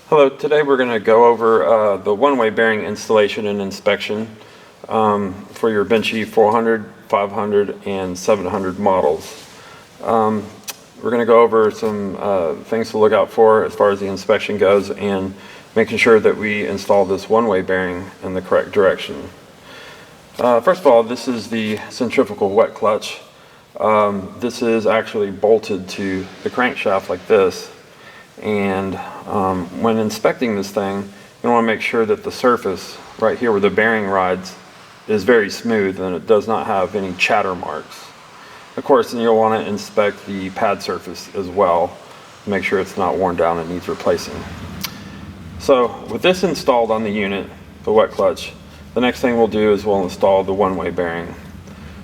Hello, today we're going to go over the one-way bearing installation and inspection for your Bennche 400, 500, and 700 models. We're going to go over some things to look out for as far as the inspection goes and making sure that we install this one-way bearing in the correct direction. First of all, this is the centrifugal wet clutch. This is actually bolted to the crankshaft like this. And when inspecting this thing, you want to make sure that the surface right here where the bearing rides is very smooth and it does not have any chatter marks. Of course, then you'll want to inspect the pad surface as well, make sure it's not worn down and needs replacing. So with this installed on the unit, the wet clutch, the next thing we'll do is we'll install the one-way bearing.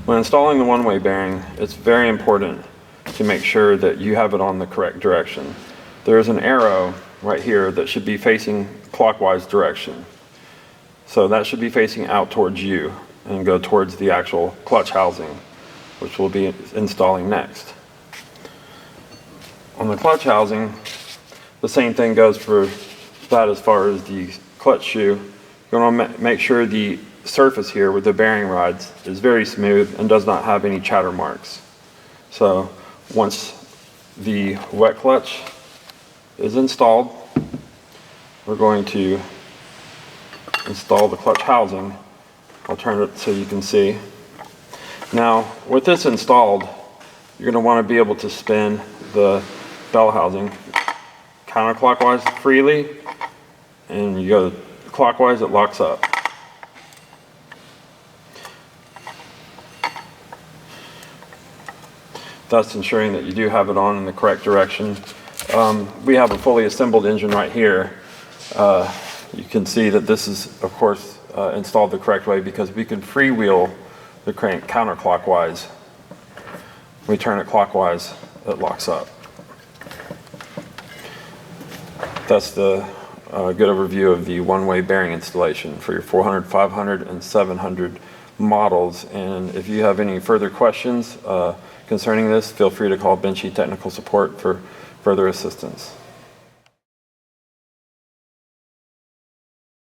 When installing the one-way bearing, it's very important to make sure that you have it on the correct direction. There's an arrow right here that should be facing clockwise direction. So that should be facing out towards you and go towards the actual clutch housing, which we'll be installing next. On the clutch housing, the same thing goes for that as far as the clutch shoe. You want to make sure the surface here where the bearing rides is very smooth and does not have any chatter marks. So once the wet clutch is installed, we're going to install the clutch housing. I'll turn it so you can see. Now with this installed, you're going to want to be able to spin the bell housing counterclockwise freely, and you go clockwise, it locks up. Thus ensuring that you do have it on in the correct direction. We have a fully assembled engine right here. You can see that this is, of course, installed the correct way because we can freewheel the crank counterclockwise. We turn it clockwise, it locks up. That's the good overview of the one-way bearing installation for your 400, 500, and 700 models. And if you have any further questions concerning this, feel free to call Bennche Technical Support for further assistance.